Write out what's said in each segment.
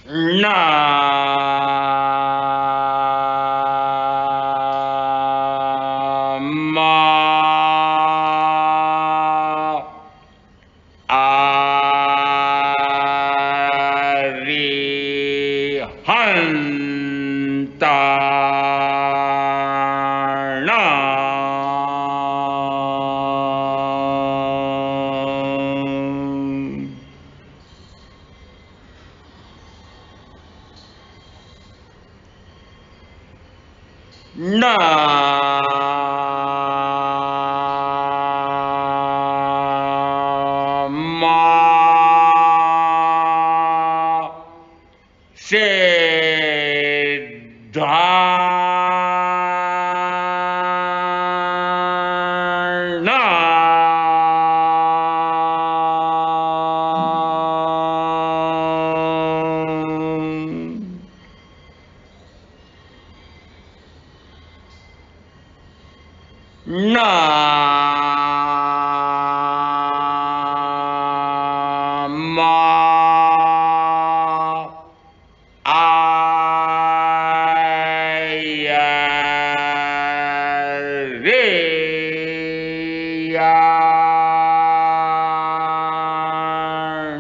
ना मा आरी हंता ना मा सिद्धारणा ना मा आया रे या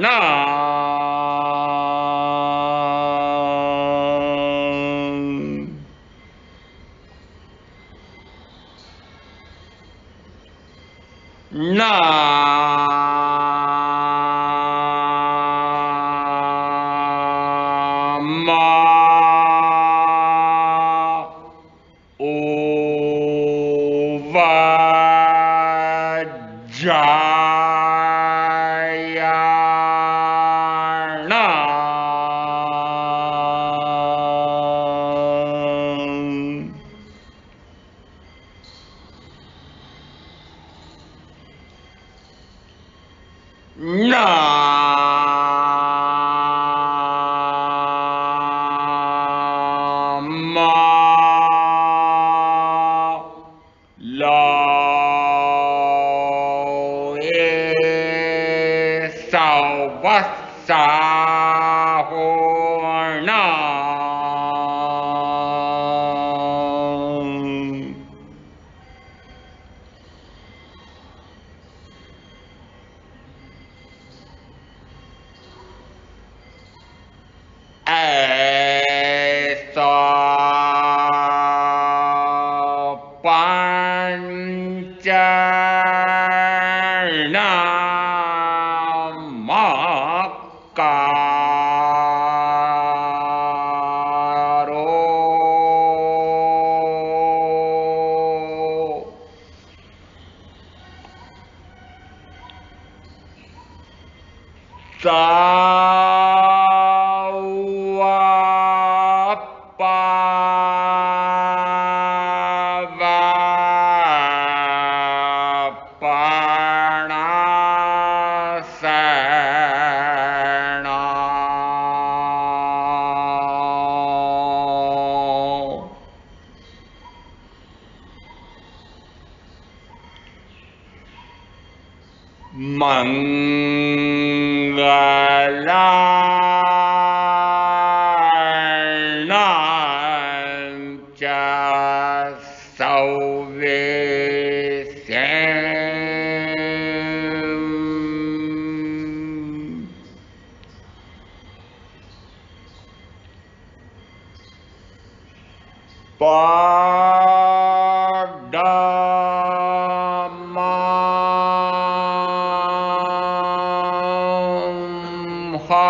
ना ना मा ओ वज्जायणा ना मा ला ए सवस्सा होना ऐसा पंचनामकारो मंगलार्णं सौवेशम् Padam Havai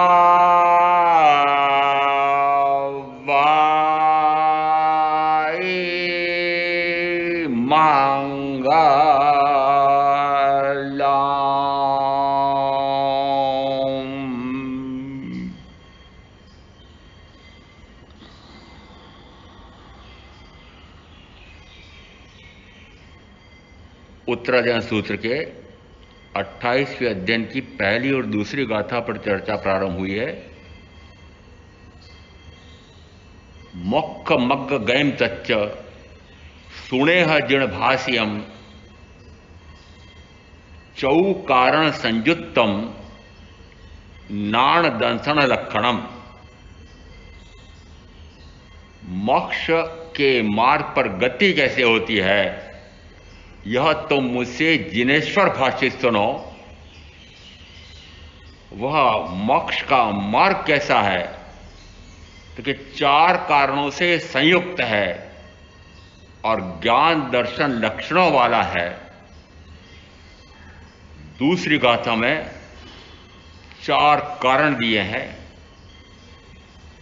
Mangalam। उत्तराधिकार सूत्र के 28वें अध्ययन की पहली और दूसरी गाथा पर चर्चा प्रारंभ हुई है। मोक्ष मग्ग गैम तच्च सुणेह जिण भाष्यम चौ कारण संयुक्तम नाण दंसन लक्षणम। मोक्ष के मार्ग पर गति कैसे होती है, यह तुम मुझसे जिनेश्वर भाषित सुनो। वह मोक्ष का मार्ग कैसा है, तो कि 4 कारणों से संयुक्त है और ज्ञान दर्शन लक्षणों वाला है। दूसरी गाथा में 4 कारण दिए हैं।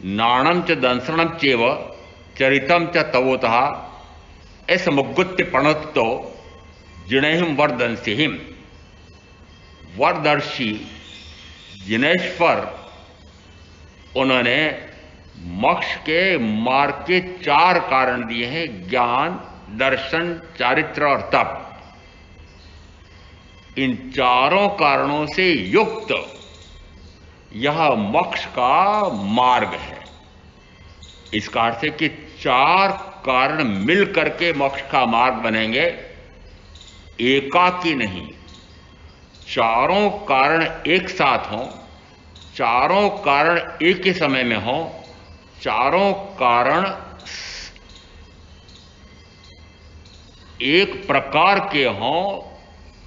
नाणम च दंसणम चेव चरितम च तवोतः ऐस मुगुत्य प्रणतो जिनेहिम वरदंसिहिम। वरदर्शी जिनेश्वर उन्होंने मोक्ष के मार्ग के 4 कारण दिए हैं, ज्ञान, दर्शन, चारित्र और तप। इन 4 कारणों से युक्त यह मोक्ष का मार्ग है। इसका अर्थ है कि 4 कारण मिल करके मोक्ष का मार्ग बनेंगे, एकाकी नहीं। 4 कारण एक साथ हों, 4 कारण एक ही समय में हों, 4 कारण एक प्रकार के हों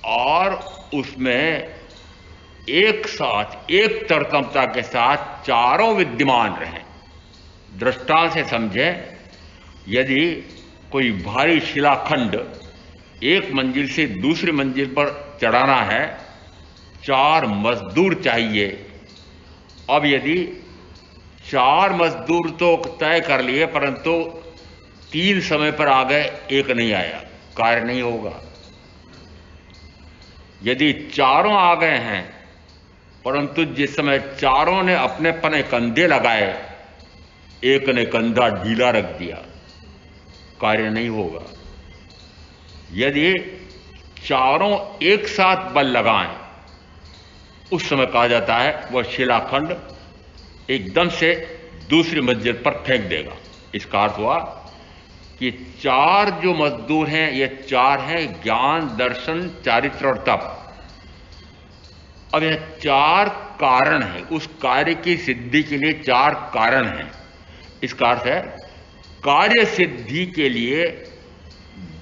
और उसमें एक साथ एक तरतमता के साथ 4 विद्यमान रहें। दृष्टांत से समझें, यदि कोई भारी शिलाखंड एक मंजिल से दूसरी मंजिल पर चढ़ाना है, 4 मजदूर चाहिए। अब यदि 4 मजदूर तो तय कर लिए परंतु 3 समय पर आ गए, एक नहीं आया, कार्य नहीं होगा। यदि 4 आ गए हैं परंतु जिस समय 4 ने अपने पने कंधे लगाए, एक ने कंधा ढीला रख दिया, कार्य नहीं होगा। यदि 4 एक साथ बल लगाएं, उस समय कहा जाता है वह शिलाखंड एकदम से दूसरी मंजिल पर फेंक देगा। इसका अर्थ हुआ कि 4 जो मजदूर हैं, ये 4 हैं ज्ञान, दर्शन, चारित्र और तप। अब यह 4 कारण है, उस कार्य की सिद्धि के लिए 4 कारण हैं। इसका अर्थ है कार्य सिद्धि के लिए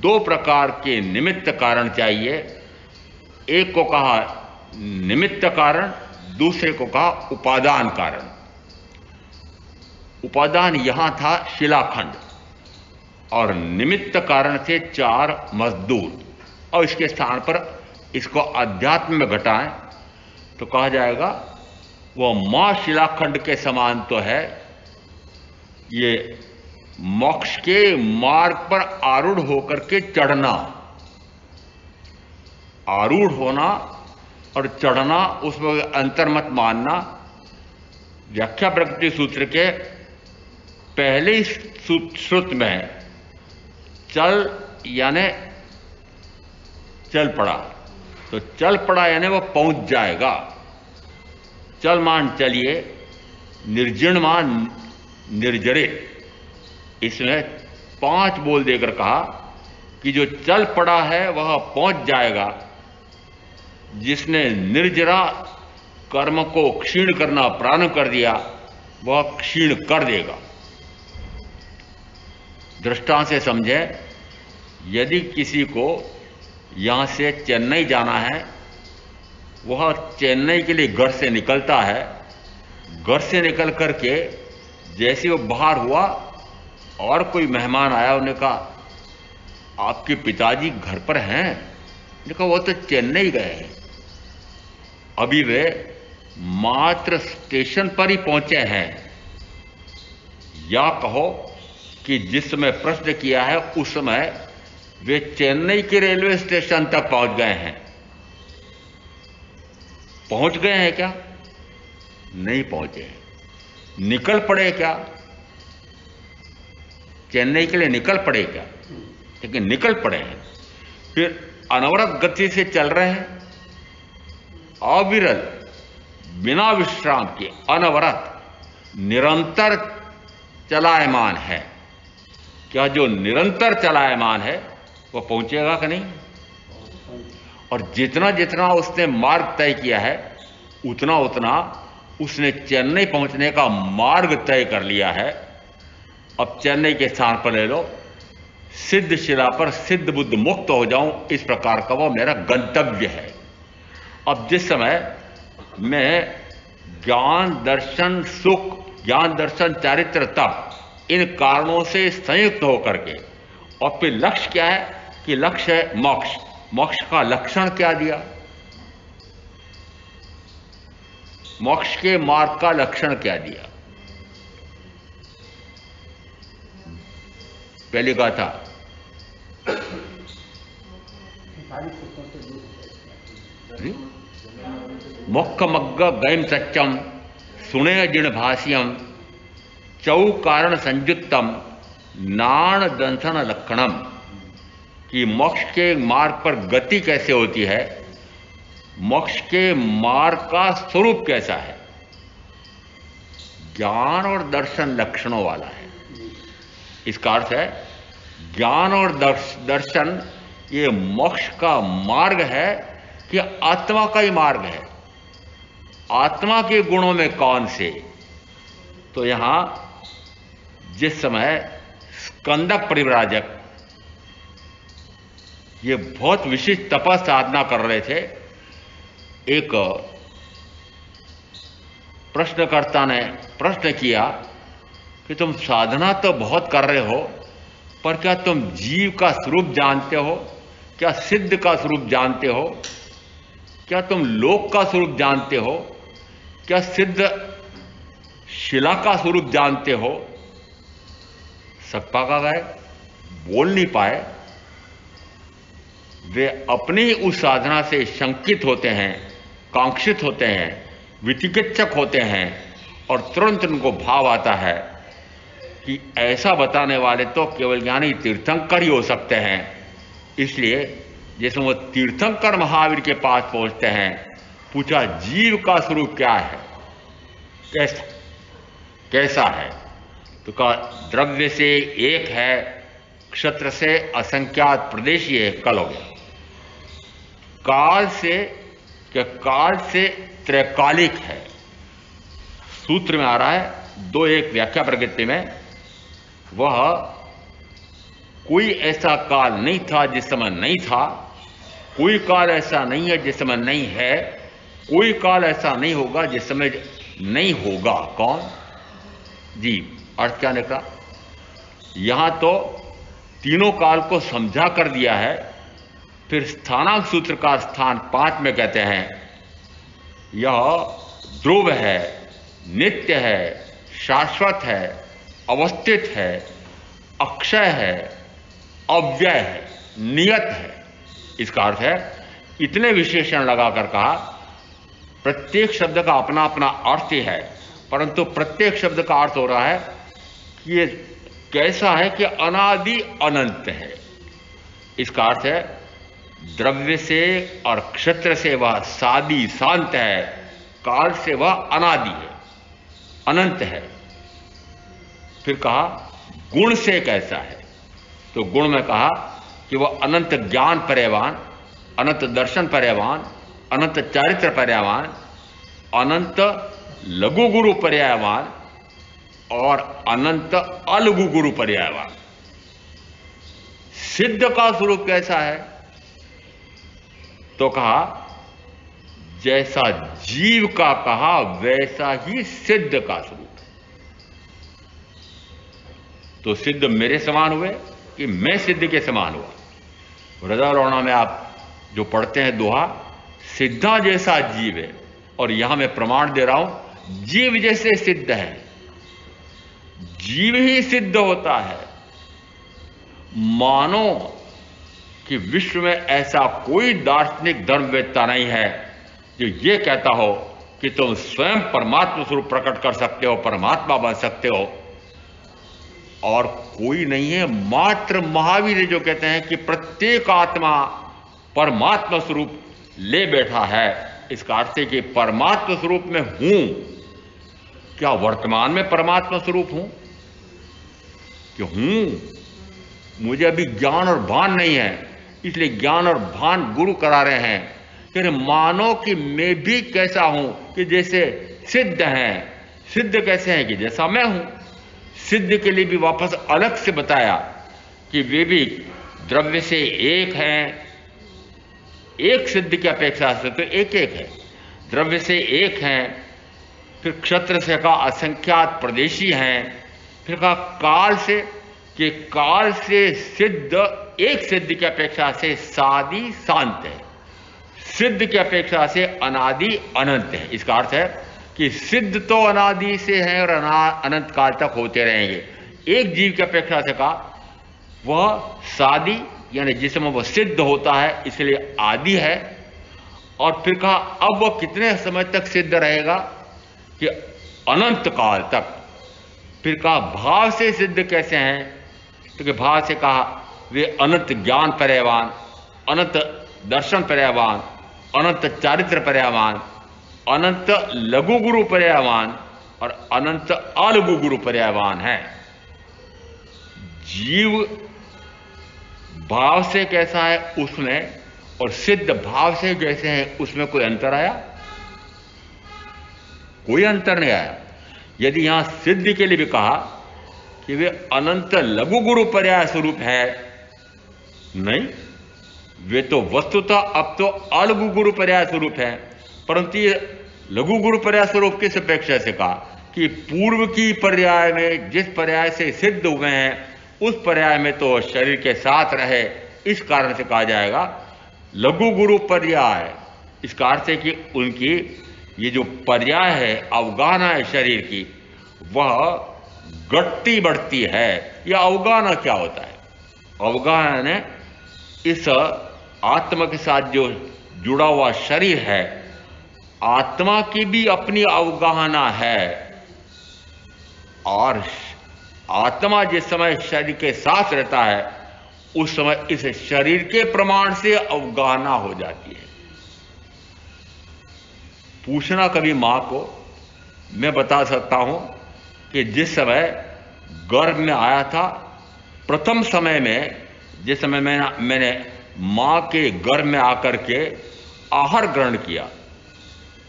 2 प्रकार के निमित्त कारण चाहिए। एक को कहा निमित्त कारण, दूसरे को कहा उपादान कारण। उपादान यहां था शिलाखंड और निमित्त कारण थे 4 मजदूर। और इसके स्थान पर इसको अध्यात्म में घटाएं तो कहा जाएगा वह मां शिलाखंड के समान तो है। ये मोक्ष के मार्ग पर आरूढ़ होकर के चढ़ना, आरूढ़ होना और चढ़ना, उसमें अंतर मत मानना। व्याख्या प्रकृति सूत्र के पहले श्रुत में चल यानी चल पड़ा, तो चल पड़ा यानी वो पहुंच जाएगा। चल मान चलिए, निर्जण मान निर्जरित। इसमें 5 बोल देकर कहा कि जो चल पड़ा है वह पहुंच जाएगा, जिसने निर्जरा कर्म को क्षीण करना प्रारंभ कर दिया वह क्षीण कर देगा। दृष्टांत से समझे, यदि किसी को यहां से चेन्नई जाना है, वह चेन्नई के लिए घर से निकलता है। घर से निकल करके जैसे वो बाहर हुआ और कोई मेहमान आया, उन्होंने कहा आपके पिताजी घर पर हैं? देखा वो तो चेन्नई गए हैं, अभी वे मात्र स्टेशन पर ही पहुंचे हैं। या कहो कि जिस समय प्रश्न किया है उस समय वे चेन्नई के रेलवे स्टेशन तक पहुंच गए हैं। पहुंच गए हैं क्या? नहीं पहुंचे। निकल पड़े क्या? चेन्नई के लिए निकल पड़े क्या? लेकिन निकल पड़े हैं। फिर अनवरत गति से चल रहे हैं, अविरल, बिना विश्राम के, अनवरत, निरंतर चलायमान है। क्या जो निरंतर चलायमान है वह पहुंचेगा कि नहीं? और जितना जितना उसने मार्ग तय किया है उतना उतना उसने चेन्नई पहुंचने का मार्ग तय कर लिया है। अब चेन्नई के स्थान पर ले लो, सिद्ध शिला पर सिद्ध बुद्ध मुक्त हो जाऊं, इस प्रकार का वो मेरा गंतव्य है। अब जिस समय मैं ज्ञान दर्शन सुख, ज्ञान दर्शन चारित्र तप, इन कारणों से संयुक्त होकर के, और फिर लक्ष्य क्या है कि लक्ष्य है मोक्ष। मोक्ष का लक्षण क्या दिया? मोक्ष के मार्ग का लक्षण क्या दिया? पहले कहा था मोक्ष मग्ग गैम सच्चम सुने जिण भाष्यम चौ कारण संयुक्तम नाण दंसन लक्षणम, कि मोक्ष के मार्ग पर गति कैसे होती है, मोक्ष के मार्ग का स्वरूप कैसा है, ज्ञान और दर्शन लक्षणों वाला है। इसका अर्थ है ज्ञान और दर्शन ये मोक्ष का मार्ग है कि आत्मा का ही मार्ग है। आत्मा के गुणों में कौन से? तो यहां जिस समय स्कंदक परिव्राजक ये बहुत विशिष्ट तपस साधना कर रहे थे, एक प्रश्नकर्ता ने प्रश्न किया कि तुम साधना तो बहुत कर रहे हो, पर क्या तुम जीव का स्वरूप जानते हो? क्या सिद्ध का स्वरूप जानते हो? क्या तुम लोक का स्वरूप जानते हो? क्या सिद्ध शिला का स्वरूप जानते हो? सकपाका गए, बोल नहीं पाए। वे अपनी उस साधना से शंकित होते हैं, कांक्षित होते हैं, विचिकित्सक होते हैं, और तुरंत उनको भाव आता है कि ऐसा बताने वाले तो केवल ज्ञानी तीर्थंकर ही हो सकते हैं। इसलिए जैसे वो तीर्थंकर महावीर के पास पहुंचते हैं, पूछा जीव का स्वरूप क्या है, कैसा है? तो कहा द्रव्य से एक है, क्षत्र से असंख्यात प्रदेशी है, कल हो गया। काल से त्रैकालिक है। सूत्र में आ रहा है 2:1 व्याख्या प्रकृति में, वह कोई ऐसा काल नहीं था जिस समय नहीं था, कोई काल ऐसा नहीं है जिस समय नहीं है, कोई काल ऐसा नहीं होगा जिस समय नहीं होगा। कौन? जीव। अर्थ क्या निकला? यहां तो तीनों काल को समझा कर दिया है। फिर स्थानांक सूत्र का स्थान 5 में कहते हैं यह ध्रुव है, नित्य है, शाश्वत है, अवस्थित है, अक्षय है, अव्यय है, नियत है। इसका अर्थ है इतने विशेषण लगाकर कहा। प्रत्येक शब्द का अपना अपना अर्थ ही है, परंतु प्रत्येक शब्द का अर्थ हो रहा है कि ये कैसा है कि अनादि अनंत है। इसका अर्थ है द्रव्य से और क्षत्र से वह सादी शांत है, काल से वह अनादि है, अनंत है। फिर कहा गुण से कैसा है, तो गुण में कहा कि वह अनंत ज्ञान पर्यावान, अनंत दर्शन पर्यावान, अनंत चारित्र पर्यावान, अनंत लघु गुरु पर्यायवान और अनंत अलघु गुरु पर्यायवान। सिद्ध का स्वरूप कैसा है, तो कहा जैसा जीव का कहा वैसा ही सिद्ध का स्वरूप है। तो सिद्ध मेरे समान हुए कि मैं सिद्ध के समान हुआ। हृदय में आप जो पढ़ते हैं दोहा, सिद्धा जैसा जीव है, और यहां मैं प्रमाण दे रहा हूं जीव जैसे सिद्ध है। जीव ही सिद्ध होता है। मानो कि विश्व में ऐसा कोई दार्शनिक धर्मवेत्ता नहीं है जो ये कहता हो कि तुम स्वयं परमात्मा स्वरूप प्रकट कर सकते हो, परमात्मा बन सकते हो। और कोई नहीं है, मात्र महावीर जो कहते हैं कि प्रत्येक आत्मा परमात्मा स्वरूप ले बैठा है। इसका अर्थ है कि परमात्मा स्वरूप में हूं। क्या वर्तमान में परमात्मा स्वरूप हूं कि हूं? मुझे अभी ज्ञान और भान नहीं है, इसलिए ज्ञान और भान गुरु करा रहे हैं। फिर मानो कि मैं भी कैसा हूं कि जैसे सिद्ध हैं। सिद्ध कैसे हैं कि जैसा मैं हूं। सिद्ध के लिए भी वापस अलग से बताया कि वे भी द्रव्य से एक हैं। एक सिद्ध की अपेक्षा से तो एक एक है, द्रव्य से एक हैं। फिर क्षत्र से कहा असंख्यात प्रदेशी हैं। फिर कहा काल से, कि काल से सिद्ध एक सिद्ध की अपेक्षा से सादी शांत है, सिद्ध की अपेक्षा से अनादि अनंत है। इसका अर्थ है कि सिद्ध तो अनादि से है और अनंत काल तक होते रहेंगे। एक जीव की अपेक्षा से कहा वह सादी, यानी जिसमें वह सिद्ध होता है इसलिए आदि है। और फिर कहा अब वह कितने समय तक सिद्ध रहेगा, कि अनंत काल तक। फिर कहा भाव से सिद्ध कैसे हैं, क्योंकि भाव से कहा वे अनंत ज्ञान पर्यायवान, अनंत दर्शन पर्यायवान, अनंत चारित्र पर्यायवान, अनंत लघु गुरु पर्यायवान और अनंत अलघु गुरु पर्यायवान है। जीव भाव से कैसा है उसमें और सिद्ध भाव से जैसे हैं उसमें कोई अंतर आया? कोई अंतर नहीं आया। यदि यहां सिद्ध के लिए भी कहा कि वे अनंत लघु गुरु पर्याय स्वरूप है, नहीं, वे तो वस्तुतः अब तो अलघु गुरु पर्याय स्वरूप है। परंतु ये लघु गुरु पर्याय स्वरूप किस अपेक्षा से कहा कि पूर्व की पर्याय में जिस पर्याय से सिद्ध हुए हैं उस पर्याय में तो शरीर के साथ रहे, इस कारण से कहा जाएगा लघु गुरु पर्याय। इसका अर्थ है कि उनकी ये जो पर्याय है, अवगाहना है शरीर की, वह घटती बढ़ती है। यह अवगाहना क्या होता है? अवगाहना ने इस आत्मा के साथ जो जुड़ा हुआ शरीर है, आत्मा की भी अपनी अवगाहना है। और आत्मा जिस समय शरीर के साथ रहता है उस समय इस शरीर के प्रमाण से अवगाहना हो जाती है। पूछना कभी मां को, मैं बता सकता हूं कि जिस समय गर्भ में आया था, प्रथम समय में जिस समय मैंने मां के गर्भ में आकर के आहार ग्रहण किया,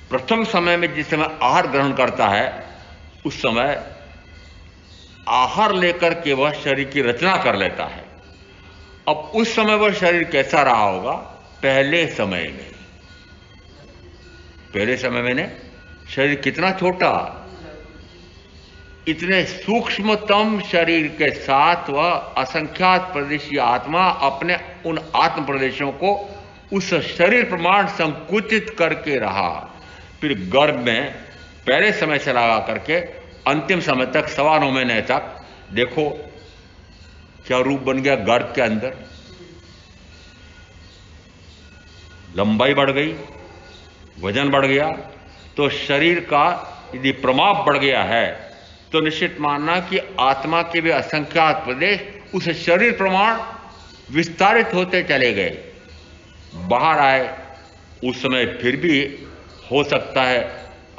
प्रथम समय में जिस समय आहार ग्रहण करता है उस समय आहार लेकर के वह शरीर की रचना कर लेता है। अब उस समय वह शरीर कैसा रहा होगा? पहले समय में, पहले समय में ने शरीर कितना छोटा, इतने सूक्ष्मतम शरीर के साथ वह असंख्यात प्रदेशी आत्मा अपने उन आत्म प्रदेशों को उस शरीर प्रमाण संकुचित करके रहा। फिर गर्भ में पहले समय से लगा करके अंतिम समय तक 9.25 महीने तक देखो क्या रूप बन गया गर्भ के अंदर। लंबाई बढ़ गई, वजन बढ़ गया। तो शरीर का यदि प्रमाप बढ़ गया है तो निश्चित मानना कि आत्मा के भी असंख्यात प्रदेश उस शरीर प्रमाण विस्तारित होते चले गए। बाहर आए उस समय फिर भी हो सकता है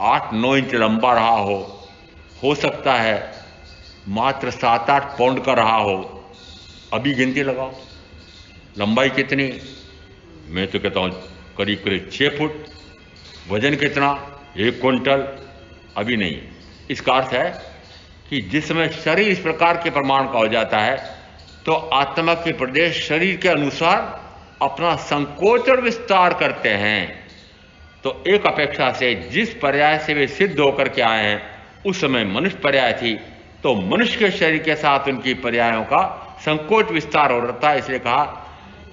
8-9 इंच लंबा रहा हो सकता है मात्र 7-8 पाउंड का रहा हो। अभी गिनती लगाओ लंबाई कितनी, मैं तो कहता हूं करीब करीब 6 फुट। वजन कितना? 1 क्विंटल। अभी नहीं। इसका अर्थ है कि जिस समय शरीर इस प्रकार के प्रमाण का हो जाता है तो आत्मा के प्रदेश शरीर के अनुसार अपना संकोच और विस्तार करते हैं। तो एक अपेक्षा से जिस पर्याय से वे सिद्ध होकर के आए हैं उस समय मनुष्य पर्याय थी, तो मनुष्य के शरीर के साथ उनकी पर्यायों का संकोच विस्तार हो रहा था। इसलिए कहा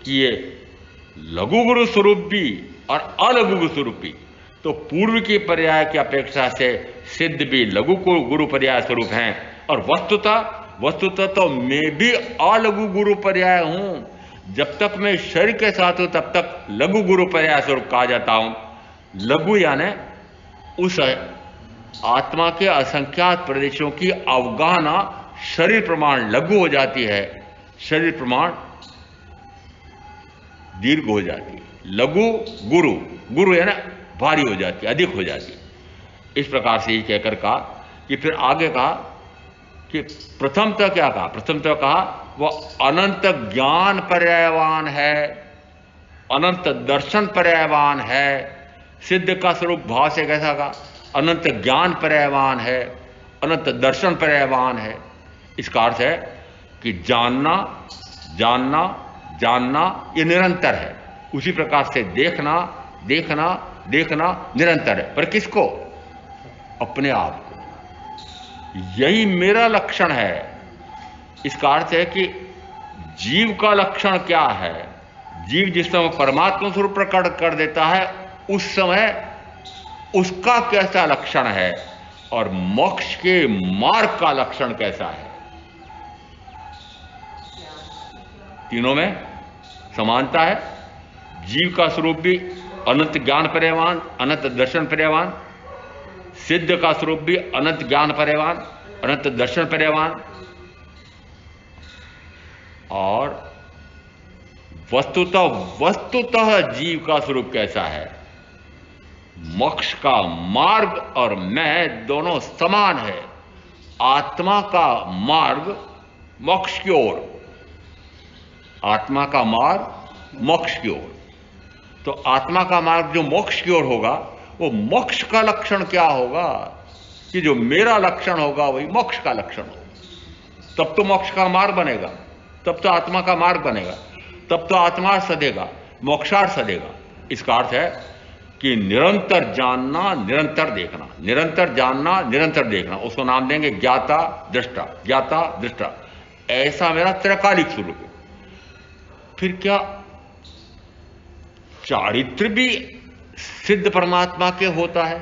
कि ये लघु गुरु स्वरूप भी और अलघु गुरु स्वरूप भी, तो पूर्व की पर्याय की अपेक्षा से सिद्ध भी लघु गुरु पर्याय स्वरूप हैं। और वस्तुतः तो मैं भी अलघु गुरु पर्याय हूं। जब तक मैं शरीर के साथ हूं तब तक लघु गुरु पर्याय स्वरूप कहा जाता हूं। लघु यानी उस आत्मा के असंख्यात प्रदेशों की अवगाहना शरीर प्रमाण लघु हो जाती है, शरीर प्रमाण दीर्घ हो जाती है। लघु गुरु यानी भारी हो जाती है, अधिक हो जाती है। इस प्रकार से ही कहकर कहा कि फिर आगे कहा कि प्रथमतः क्या कहा? प्रथमतः कहा वह अनंत ज्ञान पर्यायवान है, अनंत दर्शन पर्यायवान है। सिद्ध का स्वरूप भाव से कैसा कहा? अनंत ज्ञान पर्यायवान है, अनंत दर्शन पर्यायवान है। इसका अर्थ है कि जानना जानना जानना ये निरंतर है। उसी प्रकार से देखना देखना देखना निरंतर है, पर किसको? अपने आप को। यही मेरा लक्षण है। इसका अर्थ है कि जीव का लक्षण क्या है? जीव जिस समय परमात्मा स्वरूप प्रकट कर देता है उस समय उसका कैसा लक्षण है और मोक्ष के मार्ग का लक्षण कैसा है? तीनों में समानता है। जीव का स्वरूप भी अनंत ज्ञान पर्यवान, अनंत दर्शन पर्यवान। सिद्ध का स्वरूप भी अनंत ज्ञान पर्यवान, अनंत दर्शन पर्यवान। और वस्तुतः जीव का स्वरूप कैसा है? मोक्ष का मार्ग और मैं दोनों समान है। आत्मा का मार्ग मोक्ष की ओर, आत्मा का मार्ग मोक्ष की ओर। तो आत्मा का मार्ग जो मोक्ष की ओर होगा वो मोक्ष का लक्षण क्या होगा? कि जो मेरा लक्षण होगा वही मोक्ष का लक्षण होगा। तब तो मोक्ष का मार्ग बनेगा, तब तो आत्मा का मार्ग बनेगा, तब तो आत्मा सदेगा, मोक्षार्थ सदेगा। इसका अर्थ है कि निरंतर जानना निरंतर देखना, निरंतर जानना निरंतर देखना। उसको नाम देंगे ज्ञाता दृष्टा, ज्ञाता दृष्टा। ऐसा मेरा त्रैकालिक स्वरूप है। फिर क्या चारित्र भी सिद्ध परमात्मा के होता है?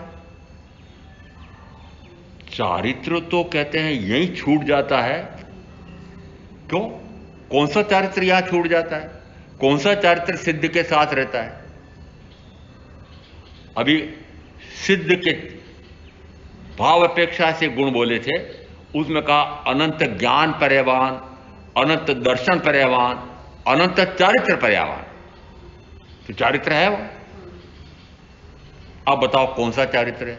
चारित्र तो कहते हैं यही छूट जाता है। क्यों? कौन सा चारित्र यहां छूट जाता है? कौन सा चारित्र सिद्ध के साथ रहता है? अभी सिद्ध के भाव अपेक्षा से गुण बोले थे, उसमें कहा अनंत ज्ञान पर्यवान, अनंत दर्शन पर्यवान, अनंत चारित्र पर्यवान। तो चारित्र है वो। अब बताओ कौन सा चारित्र है?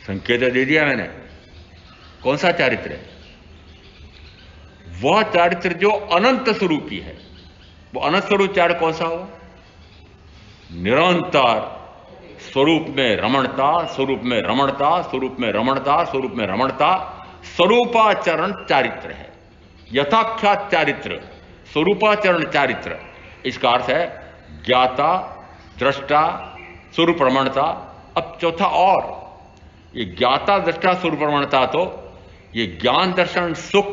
संकेत दे दिया मैंने। कौन सा चारित्र है? वह चारित्र जो अनंत स्वरूपी है। वो अनंत स्वरूप चारित्र कौन सा होगा? निरंतर स्वरूप में रमणता, स्वरूप में रमणता, स्वरूप में रमणता, स्वरूप में रमणता, स्वरूपाचरण चारित्र है। यथाख्यात चारित्र, स्वरूपाचरण चारित्र। इसका अर्थ है ज्ञाता दृष्टा स्वरूप रमणता। अब चौथा और ये ज्ञाता दृष्टा स्वरूप रमणता, तो ये ज्ञान दर्शन सुख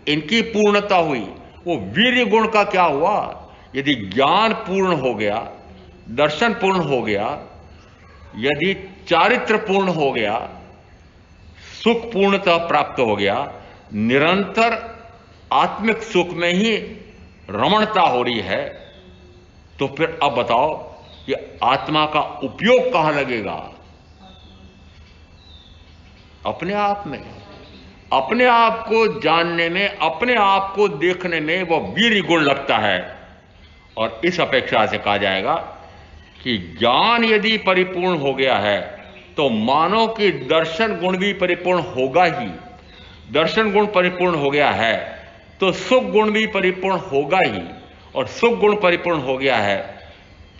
इनकी पूर्णता हुई। वो वीर्य गुण का क्या हुआ? यदि ज्ञान पूर्ण हो गया, दर्शन पूर्ण हो गया, यदि चारित्र पूर्ण हो गया, सुख पूर्णता प्राप्त हो गया, निरंतर आत्मिक सुख में ही रमणता हो रही है, तो फिर अब बताओ कि आत्मा का उपयोग कहां लगेगा? अपने आप में, अपने आप को जानने में, अपने आप को देखने में वह वीर्य गुण लगता है। और इस अपेक्षा से कहा जाएगा कि ज्ञान यदि परिपूर्ण हो गया है तो मानो कि दर्शन गुण भी परिपूर्ण होगा ही। दर्शन गुण परिपूर्ण हो गया है तो सुख गुण भी परिपूर्ण होगा ही, और सुख गुण परिपूर्ण हो गया है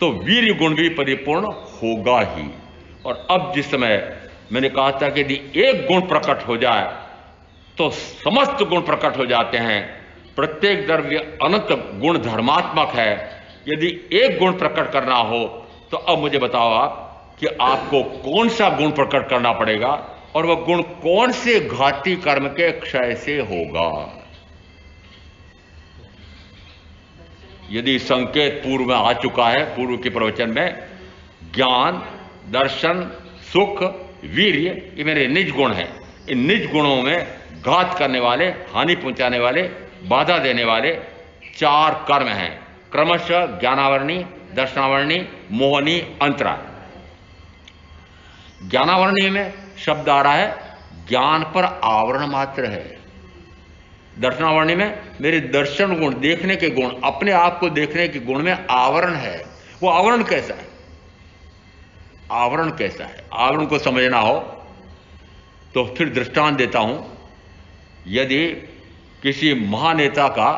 तो वीर्य गुण भी परिपूर्ण होगा ही। और अब जिस समय मैंने कहा था कि यदि एक गुण प्रकट हो जाए तो समस्त गुण प्रकट हो जाते हैं। प्रत्येक द्रव्य अनंत गुण धर्मात्मक है। यदि एक गुण प्रकट करना हो तो अब मुझे बताओ आप कि आपको कौन सा गुण प्रकट करना पड़ेगा, और वह गुण कौन से घाती कर्म के क्षय से होगा? यदि संकेत पूर्व में आ चुका है, पूर्व के प्रवचन में ज्ञान दर्शन सुख वीर्य, ये मेरे निज गुण हैं। इन निज गुणों में घात करने वाले, हानि पहुंचाने वाले, बाधा देने वाले चार कर्म हैं, क्रमशः ज्ञानावरणी, दर्शनावरणी, मोहनी, अंतरा। ज्ञानावरणी में शब्द आ रहा है ज्ञान पर आवरण मात्र है। दर्शनावरणी में मेरे दर्शन गुण, देखने के गुण, अपने आप को देखने के गुण में आवरण है। वो आवरण कैसा है? आवरण कैसा है? आवरण को समझना हो तो फिर दृष्टांत देता हूं। यदि किसी महानेता का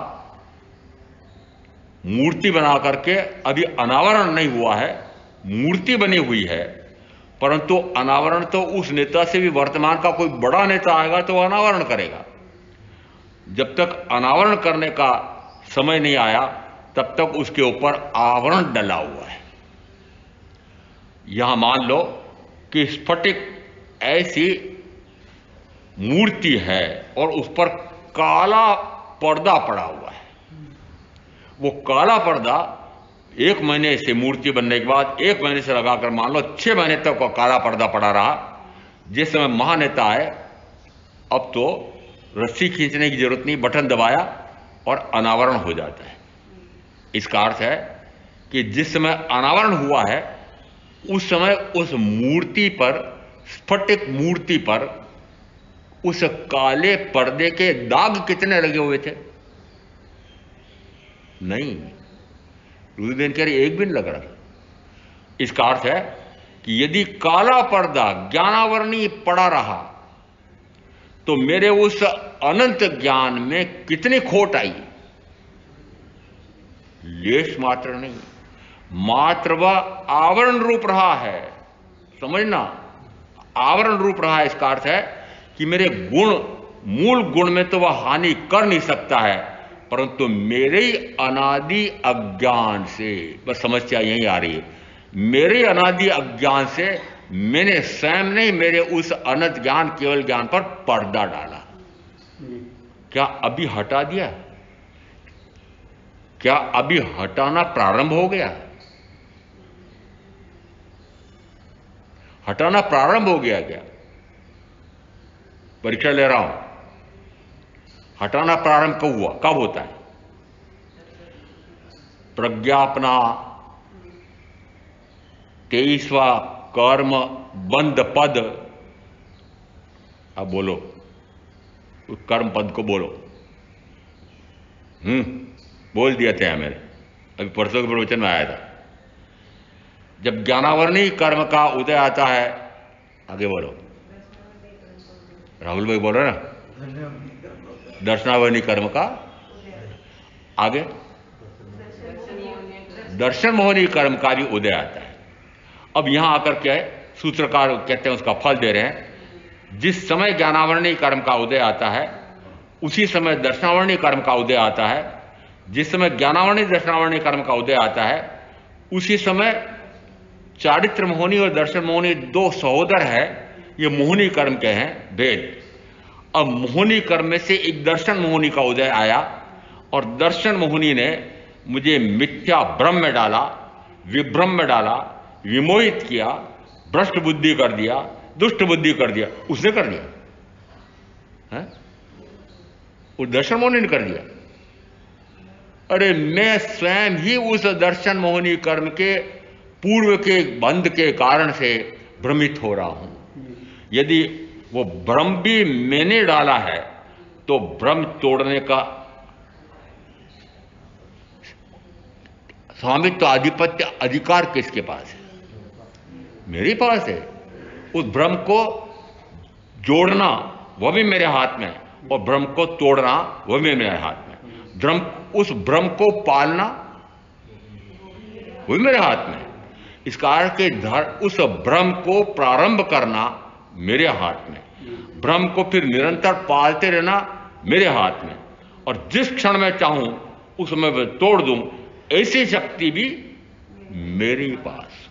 मूर्ति बना करके अभी अनावरण नहीं हुआ है, मूर्ति बनी हुई है, परंतु अनावरण तो उस नेता से भी वर्तमान का कोई बड़ा नेता आएगा तो वह अनावरण करेगा। जब तक अनावरण करने का समय नहीं आया तब तक उसके ऊपर आवरण डला हुआ है। यहां मान लो कि स्फटिक ऐसी मूर्ति है और उस पर काला पर्दा पड़ा हुआ है। वो काला पर्दा 1 महीने से मूर्ति बनने के बाद 1 महीने से लगाकर मान लो 6 महीने तक वो काला पर्दा पड़ा रहा। जिस समय महानेता आए अब तो रस्सी खींचने की जरूरत नहीं, बटन दबाया और अनावरण हो जाता है। इसका अर्थ है कि जिस समय अनावरण हुआ है उस समय उस मूर्ति पर, स्फटिक मूर्ति पर उस काले पर्दे के दाग कितने लगे हुए थे? नहीं, रुद्रदेव कह रहे एक भी नहीं लग रहा। इसका अर्थ है कि यदि काला पर्दा ज्ञानावरणी पड़ा रहा तो मेरे उस अनंत ज्ञान में कितनी खोट आई? लेश मात्र नहीं, मात्र वह आवरण रूप रहा है। समझना, आवरण रूप रहा है। इसका अर्थ है कि मेरे गुण, मूल गुण में तो वह हानि कर नहीं सकता है, परंतु मेरे ही अनादि अज्ञान से, बस समस्या यही आ रही है, मेरे अनादि अज्ञान से मैंने स्वयं नहीं, मेरे उस अनंत ज्ञान, केवल ज्ञान पर पर्दा डाला। क्या अभी हटा दिया? क्या अभी हटाना प्रारंभ हो गया? हटाना प्रारंभ हो गया क्या? परीक्षा ले रहा हूं, हटाना प्रारंभ कब हुआ, कब होता है? प्रज्ञापना 23वां कर्म बंद पद। अब बोलो, उस कर्म पद को बोलो। बोल दिया था मैंने, अभी परसों के प्रवचन में आया था। जब ज्ञानावरणी कर्म का उदय आता है, आगे बोलो, राहुल भाई बोल रहे ना, दर्शनावरणी कर्म का आगे दर्शन मोहनी कर्म का भी उदय आता है। अब यहां आकर क्या है, सूत्रकार कहते हैं उसका फल दे रहे हैं। जिस समय ज्ञानावरणी कर्म का उदय आता है उसी समय दर्शनावरणी कर्म का उदय आता है। जिस समय ज्ञानावरणी दर्शनावरणी कर्म का उदय आता है उसी समय चारित्र मोहनी और दर्शन मोहनी 2 सहोदर है, ये मोहनी कर्म के हैं भेद। अब मोहनी कर्म में से एक दर्शन मोहनी का उदय आया और दर्शन मोहनी ने मुझे मिथ्या भ्रम में डाला, विभ्रम में डाला, विमोहित किया, भ्रष्ट बुद्धि कर दिया, दुष्ट बुद्धि कर दिया। उसने कर दिया है? उस दर्शन मोहनी ने कर दिया। अरे मैं स्वयं ही उस दर्शन मोहनी कर्म के पूर्व के बंध के कारण से भ्रमित हो रहा हूं। यदि वो भ्रम भी मैंने डाला है तो भ्रम तोड़ने का स्वामित्व, आधिपत्य, अधिकार किसके पास है? मेरे पास है। उस भ्रम को जोड़ना वह भी मेरे हाथ में है और भ्रम को तोड़ना वह भी मेरे हाथ में। उस भ्रम को पालना वह भी मेरे हाथ में है। इसका अर्थ कि उस भ्रम को प्रारंभ करना मेरे हाथ में, भ्रम को फिर निरंतर पालते रहना मेरे हाथ में, और जिस क्षण में चाहूं उसमें मैं तोड़ दूं, ऐसी शक्ति भी मेरे पास।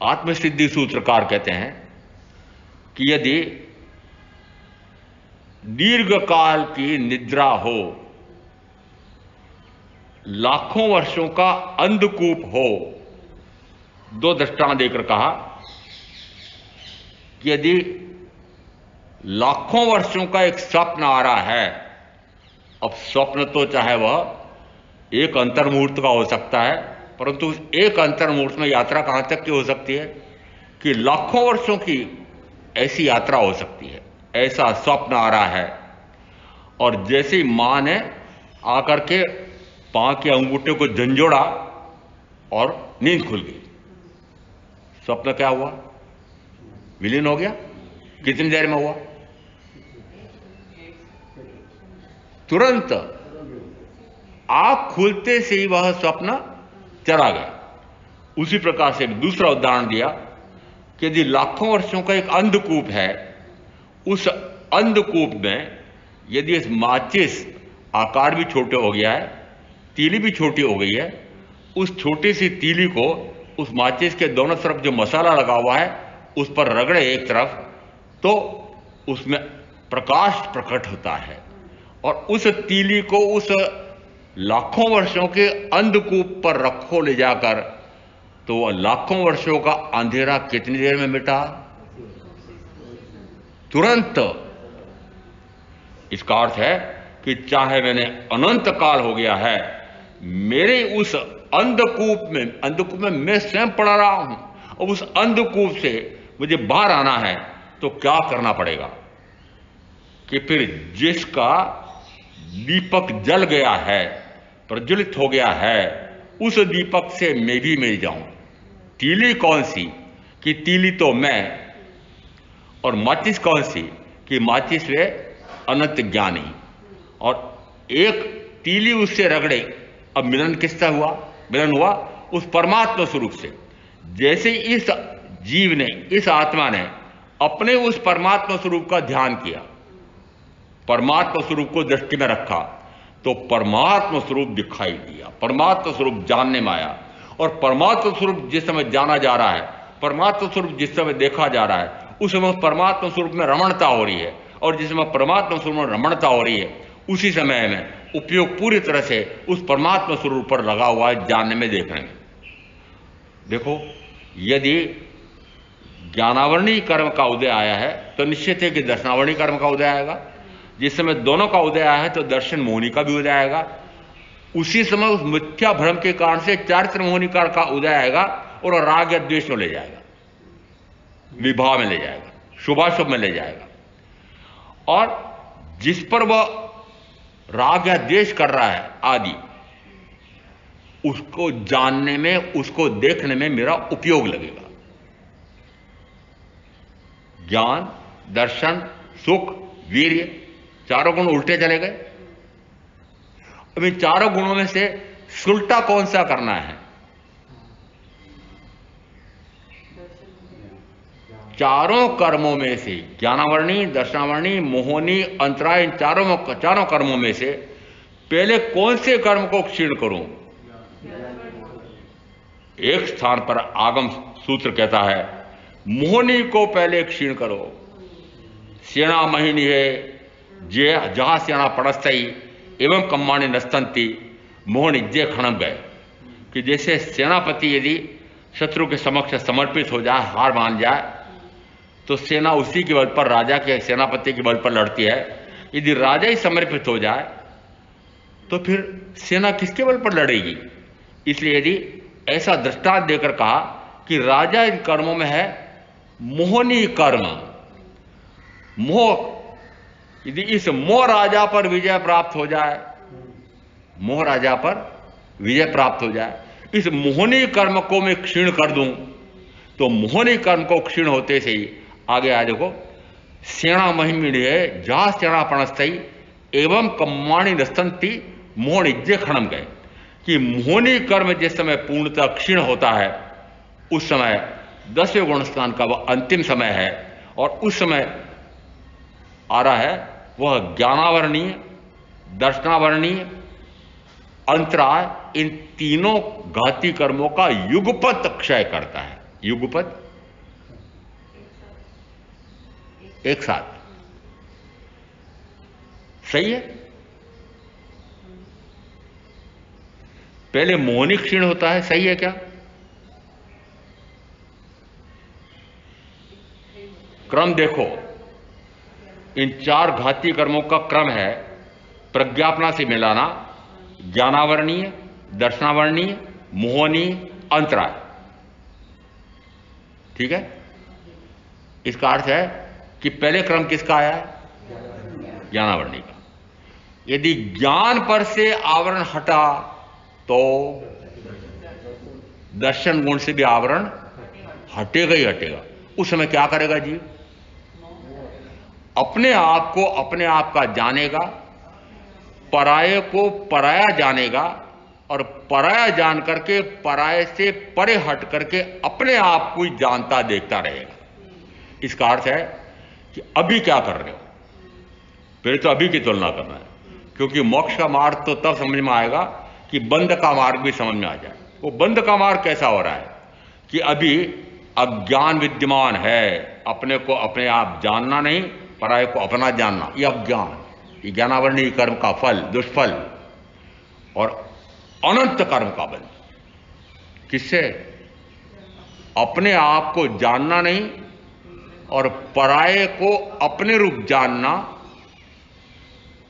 आत्मसिद्धि सूत्रकार कहते हैं कि यदि दीर्घ काल की निद्रा हो, लाखों वर्षों का अंधकूप हो, 2 दृष्टांत देकर कहा कि यदि लाखों वर्षों का एक स्वप्न आ रहा है, अब स्वप्न तो चाहे वह एक अंतर्मुहूर्त का हो सकता है, परंतु उस एक अंतर्मुहूर्त में यात्रा कहां तक की हो सकती है कि लाखों वर्षों की ऐसी यात्रा हो सकती है। ऐसा स्वप्न आ रहा है और जैसे ही मां ने आकर के पांव के अंगूठे को झंझोड़ा और नींद खुल गई। स्वप्न क्या हुआ? विलीन हो गया। कितनी देर में हुआ? तुरंत। आंख खुलते से ही वह स्वप्न चला गया। उसी प्रकार से एक दूसरा उदाहरण दिया कि यदि लाखों वर्षों का एक अंधकूप है, उस अंधकूप में यदि इस माचिस आकार भी छोटे हो गया है, तीली भी छोटी हो गई है, उस छोटी सी तीली को उस माचिस के दोनों तरफ जो मसाला लगा हुआ है उस पर रगड़े एक तरफ, तो उसमें प्रकाश प्रकट होता है और उस तीली को उस लाखों वर्षों के अंधकूप पर रखो ले जाकर, तो वह लाखों वर्षों का अंधेरा कितनी देर में मिटा? तुरंत। इसका अर्थ है कि चाहे मैंने अनंत काल हो गया है, मेरे उस अंधकूप में मैं स्वयं पड़ा रहा हूं, और उस अंधकूप से मुझे बाहर आना है तो क्या करना पड़ेगा कि फिर जिसका दीपक जल गया है, प्रज्वलित हो गया है, उस दीपक से मैं भी मिल जाऊं। तीली कौन सी कि तीली तो मैं, और माचिस कौन सी कि माचिस वे अनंत ज्ञानी, और एक तीली उससे रगड़े। अब मिलन किसका हुआ? मिलन हुआ उस परमात्मा स्वरूप से। जैसे इस जीव ने, इस आत्मा ने अपने उस परमात्मा स्वरूप का ध्यान किया, परमात्मा स्वरूप को दृष्टि में रखा, तो परमात्मा स्वरूप दिखाई दिया, परमात्मा स्वरूप जानने में आया। और परमात्मा स्वरूप जिस समय जाना जा रहा है, परमात्मा स्वरूप जिस समय देखा जा रहा है, उस समय परमात्मा स्वरूप में रमणता हो रही है, और जिस समय परमात्मा स्वरूप में रमणता हो रही है, उसी समय में उपयोग पूरी तरह से उस परमात्मा स्वरूप पर लगा हुआ है, जानने में, देखने में। देखो, यदि ज्ञानावरणी कर्म का उदय आया है तो निश्चित है कि दर्शनावरणी कर्म का उदय आएगा। जिस समय दोनों का उदय आया है तो दर्शन मोहिनी का भी उदय आएगा। उसी समय उस मिथ्या भ्रम के कारण से चारित्र मोहिनी का उदय आएगा और राग या द्वेष में ले जाएगा, विभाव में ले जाएगा, शुभाशुभ में ले जाएगा। और जिस पर वह राग या द्वेष कर रहा है आदि, उसको जानने में, उसको देखने में मेरा उपयोग लगेगा। ज्ञान, दर्शन, सुख, वीर्य, चारों गुण उल्टे चले गए। अब इन चारों गुणों में से सुलटा कौन सा करना है? चारों कर्मों में से, ज्ञानावरणी, दर्शनावरणी, मोहनी, अंतराय, इन चारों कर्मों में से पहले कौन से कर्म को क्षीण करूं? एक स्थान पर आगम सूत्र कहता है मोहनी को पहले क्षीण करो। सेना महीनी है जहां सेना पड़स्तई एवं कम्माणी नस्तंती मोहन इज्जे खणम गए, कि जैसे सेनापति यदि शत्रु के समक्ष समर्पित हो जाए, हार मान जाए, तो सेना उसी के बल पर, राजा के, सेनापति के बल पर लड़ती है। यदि राजा ही समर्पित हो जाए तो फिर सेना किसके बल पर लड़ेगी? इसलिए यदि ऐसा दृष्टांत देकर कहा कि राजा इन कर्मों में है मोहनी कर्म, मोह, यदि इस मोह राजा पर विजय प्राप्त हो जाए, मोह राजा पर विजय प्राप्त हो जाए, इस मोहनी कर्म को मैं क्षीण कर दूं, तो मोहनी कर्म को क्षीण होते से ही आगे आ देखो, सेना महिमिणी है जहां सेना पणस्थई एवं कम्माणी नस्तंती मोहन इज्जे खणम गए, कि मोहनी कर्म जिस समय पूर्णतः क्षीण होता है, उस समय 10वें गुण स्थान का वह अंतिम समय है, और उस समय आ रहा है वह ज्ञानावरणीय, दर्शनावरणीय, अंतराय, इन तीनों घाती कर्मों का युगपत क्षय करता है। युगपत एक साथ, सही है। पहले मोहनी क्षीण होता है, सही है क्या? क्रम देखो, इन चार घाती कर्मों का क्रम है प्रज्ञापना से मिलाना, ज्ञानावरणीय, दर्शनावरणीय, मोहनी, अंतराय। ठीक है? इसका अर्थ है कि पहले क्रम किसका आया? ज्ञानावरणीय का। यदि ज्ञान पर से आवरण हटा तो दर्शन गुण से भी आवरण हटेगा ही हटेगा। उस समय क्या करेगा जीव? अपने आप को, अपने आप का जानेगा, पराये को पराया जानेगा और पराया जान करके पराये से परे हट करके अपने आप को ही जानता देखता रहेगा। इसका अर्थ है कि अभी क्या कर रहे हो, पहले तो अभी की तुलना करना है, क्योंकि मोक्ष का मार्ग तो तब समझ में आएगा कि बंद का मार्ग भी समझ में आ जाए। वो बंद का मार्ग कैसा हो रहा है कि अभी अज्ञान विद्यमान है, अपने को अपने आप जानना नहीं, पराये को अपना जानना, ये अज्ञान, ये ज्ञानावरणीय कर्म का फल, दुष्फल और अनंत कर्म का बंध। किससे? अपने आप को जानना नहीं और पराये को अपने रूप जानना,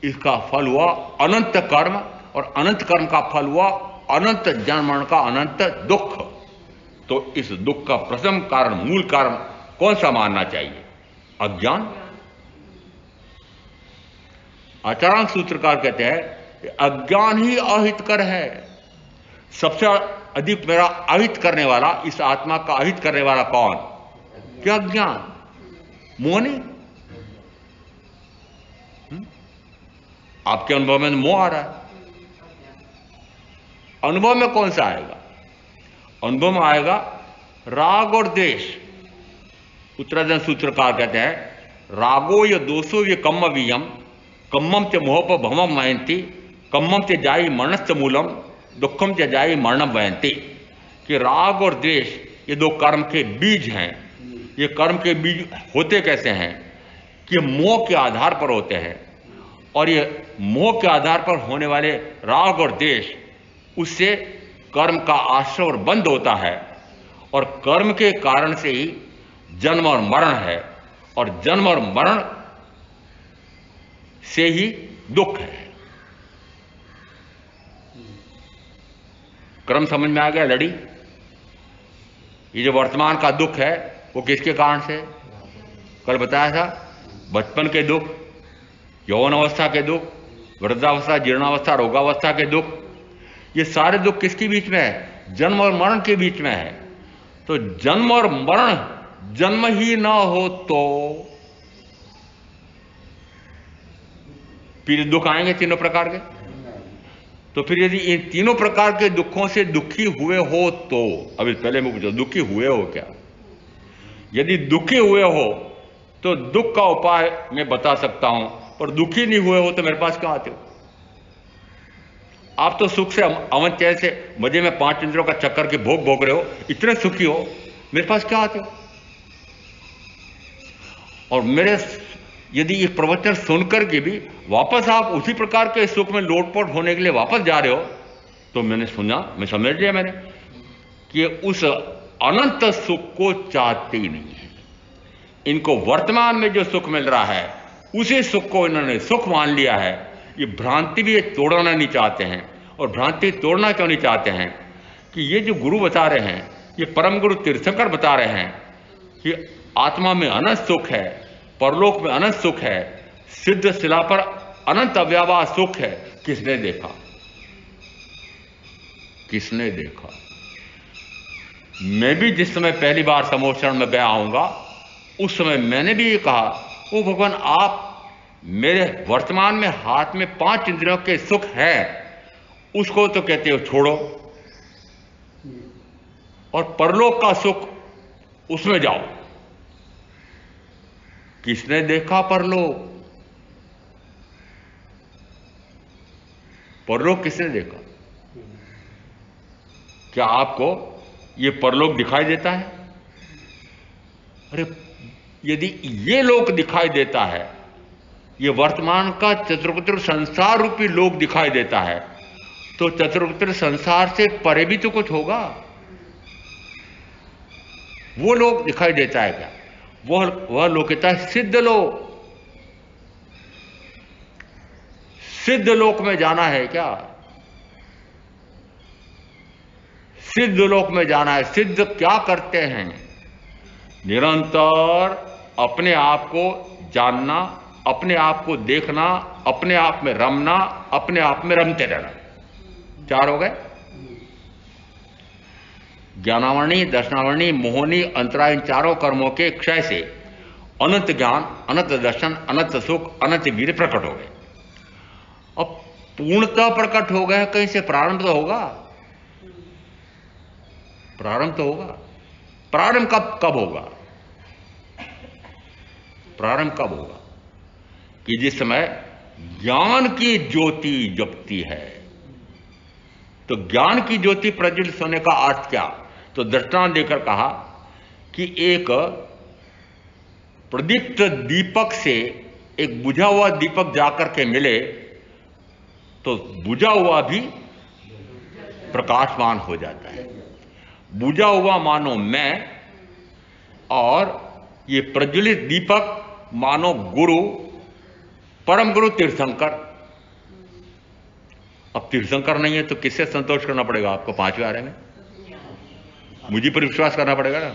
इसका फल हुआ अनंत कर्म, और अनंत कर्म का फल हुआ अनंत जन्म मरण का अनंत दुख। तो इस दुख का प्रथम कारण, मूल कारण कौन सा मानना चाहिए? अज्ञान। आचार्य सूत्रकार कहते हैं अज्ञान ही अहितकर है। सबसे अधिक मेरा अहित करने वाला, इस आत्मा का अहित करने वाला कौन? क्या अज्ञान, मोह नहीं। आपके अनुभव में मोह आ रहा है, अनुभव में कौन सा आएगा? अनुभव में आएगा राग और द्वेष। उत्तराधन सूत्रकार कहते हैं रागो य दोषो ये कम्म वियम कम्मम च मोहप भवम वयंती कम्मम च जाई मरणस्य मूलम दुखम च जाई मरणम वयंती। कि राग और द्वेष ये दो कर्म के बीज हैं। ये कर्म के बीज होते कैसे हैं कि मोह के आधार पर होते हैं, और ये मोह के आधार पर होने वाले राग और द्वेष, उससे कर्म का आश्रय और बंध होता है, और कर्म के कारण से ही जन्म और मरण है, और जन्म और मरण से ही दुख है। क्रम समझ में आ गया लड़ी? ये जो वर्तमान का दुख है वो किसके कारण से? कल बताया था, बचपन के दुख, यौवन अवस्था के दुख, वृद्धावस्था, जीर्णावस्था, रोगावस्था के दुख। ये सारे दुख किसके बीच में है? जन्म और मरण के बीच में है। तो जन्म और मरण, जन्म ही ना हो तो फिर दुख आएंगे तीनों प्रकार के। तो फिर यदि इन तीनों प्रकार के दुखों से दुखी हुए हो तो, अभी पहले मैं पूछो दुखी हुए हो क्या? यदि दुखी हुए हो तो दुख का उपाय मैं बता सकता हूं, पर दुखी नहीं हुए हो तो मेरे पास क्यों आते हो? आप तो सुख से अमन चैन से मजे में 5 इंद्रियों का चक्कर के भोग भोग रहे हो, इतने सुखी हो, मेरे पास क्या आते हो? और मेरे यदि ये प्रवचन सुनकर के भी वापस आप उसी प्रकार के सुख में लोटपोट होने के लिए वापस जा रहे हो, तो मैंने सुना, मैं समझ लिया मैंने कि उस अनंत सुख को चाहते ही नहीं है। इनको वर्तमान में जो सुख मिल रहा है उसी सुख को इन्होंने सुख मान लिया है। ये भ्रांति भी तोड़ना नहीं चाहते हैं। और भ्रांति तोड़ना क्यों नहीं चाहते हैं कि ये जो गुरु बता रहे हैं, ये परम गुरु तीर्थंकर बता रहे हैं कि आत्मा में अनंत सुख है, परलोक में अनंत सुख है, सिद्ध शिला पर अनंत अव्यवहार सुख है। किसने देखा? किसने देखा? मैं भी जिस समय पहली बार समोचरण में गया आऊंगा उस समय मैंने भी ये कहा, ओ भगवान, आप मेरे वर्तमान में हाथ में 5 इंद्रियों के सुख है, उसको तो कहते हो छोड़ो, और परलोक का सुख उसमें जाओ। किसने देखा परलोक? परलोक किसने देखा? क्या आपको ये परलोक दिखाई देता है? अरे यदि ये लोक दिखाई देता है, ये वर्तमान का चतुर्वित्र संसार रूपी लोक दिखाई देता है, तो चतुर्वित्र संसार से परे भी तो कुछ होगा। वो लोक दिखाई देता है क्या? वह लोक कहता है सिद्ध लोक। सिद्ध लोक में जाना है क्या? सिद्ध लोक में जाना है। सिद्ध क्या करते हैं? निरंतर अपने आप को जानना, अपने आप को देखना, अपने आप में रमना, अपने आप में रमते रहना। 4 हो गए। ज्ञानावरणी, दर्शनावरणी, मोहनी, अंतरा, इन चारों कर्मों के क्षय से अनंत ज्ञान, अनंत दर्शन, अनंत सुख, अनंत वीर्य प्रकट हो गए। अब पूर्णतः प्रकट हो गए, कहीं से प्रारंभ तो होगा, प्रारंभ तो होगा। प्रारंभ कब कब होगा? प्रारंभ कब होगा? कि जिस समय ज्ञान की ज्योति जगती है। तो ज्ञान की ज्योति प्रज्वलित होने का अर्थ क्या? तो दृष्टांत देकर कहा कि एक प्रदीप्त दीपक से एक बुझा हुआ दीपक जाकर के मिले तो बुझा हुआ भी प्रकाशमान हो जाता है। बुझा हुआ मानो मैं, और ये प्रज्वलित दीपक मानो गुरु, परम गुरु तीर्थंकर। अब तीर्थंकर नहीं है तो किससे संतोष करना पड़ेगा आपको? पांचवें आरे में मुझे पर विश्वास करना पड़ेगा ना।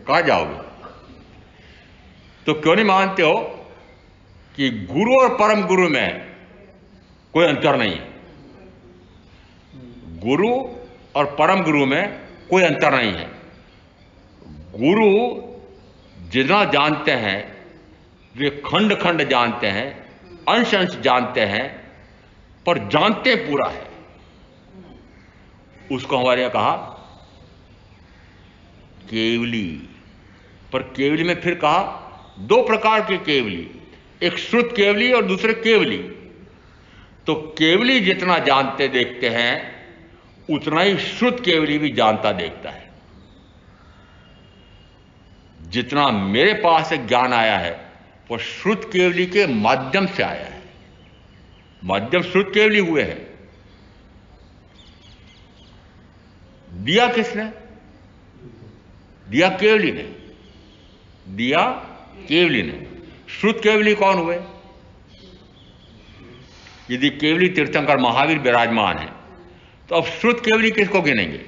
कहां जाओगे? तो क्यों नहीं मानते हो कि गुरु और परम गुरु में कोई अंतर नहीं है? गुरु और परम गुरु में कोई अंतर नहीं है। गुरु जितना जानते हैं वे खंड खंड जानते हैं, अंश अंश जानते हैं, पर जानते पूरा है। उसको हमारे यहां कहा केवली। पर केवली में फिर कहा दो प्रकार की केवली, एक श्रुत केवली और दूसरे केवली। तो केवली जितना जानते देखते हैं उतना ही श्रुत केवली भी जानता देखता है। जितना मेरे पास से ज्ञान आया है वो श्रुत केवली के माध्यम से आया है। माध्यम श्रुत केवली हुए हैं। दिया किसने? दिया केवली ने। दिया केवली ने। श्रुत केवली कौन हुए? यदि केवली तीर्थंकर महावीर विराजमान है तो अब श्रुत केवली किसको गिनेंगे?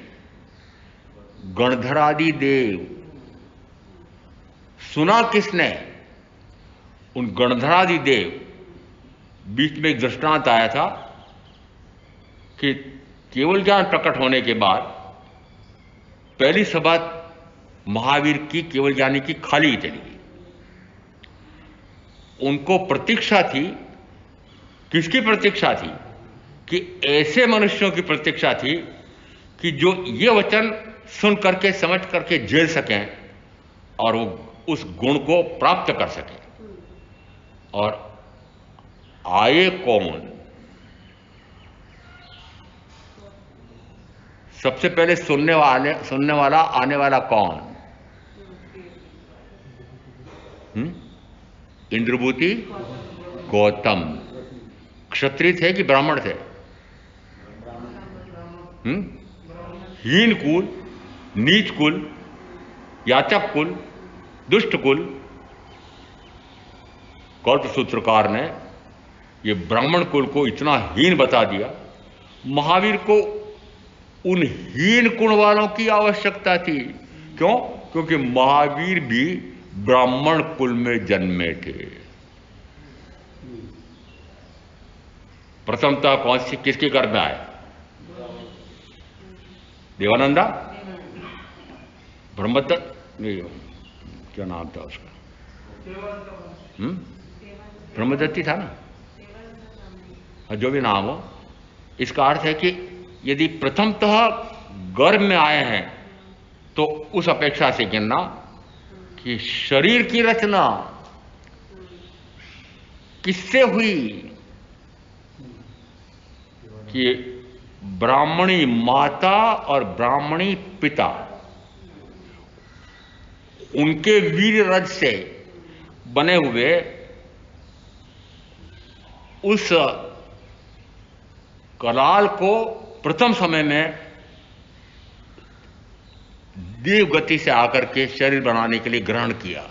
गणधरादि देव। सुना किसने? उन गणधरादि देव। बीच में एक दृष्टांत आया था कि केवल ज्ञान प्रकट होने के बाद पहली सभा महावीर की केवल ज्ञानी की खाली चली गई। उनको प्रतीक्षा थी। किसकी प्रतीक्षा थी? कि ऐसे मनुष्यों की प्रतीक्षा थी कि जो ये वचन सुन करके समझ करके झेल सकें और वो उस गुण को प्राप्त कर सकें। और आए कौन? सबसे पहले सुनने वाला आने वाला कौन? इंद्रभूति गौतम। क्षत्रिय थे कि ब्राह्मण थे? हीन कुल, नीच कुल, याचक कुल, दुष्ट कुल। कल्प सूत्रकार ने ये ब्राह्मण कुल को इतना हीन बता दिया। महावीर को उन हीन गुण वालों की आवश्यकता थी। क्यों? क्योंकि महावीर भी ब्राह्मण कुल में जन्मे थे। प्रथमतः कौन सी किसके गर्भ में आए? देवानंदा? ब्रह्मदत्त? नहीं, क्या नाम था उसका? ब्रह्मदत्ती था ना? जो भी नाम हो, इसका अर्थ है कि यदि प्रथमतः गर्भ में आए हैं तो उस अपेक्षा से गिनना कि शरीर की रचना किससे हुई? कि ब्राह्मणी माता और ब्राह्मणी पिता उनके वीर रज से बने हुए उस कलाल को प्रथम समय में देव गति से आकर के शरीर बनाने के लिए ग्रहण किया।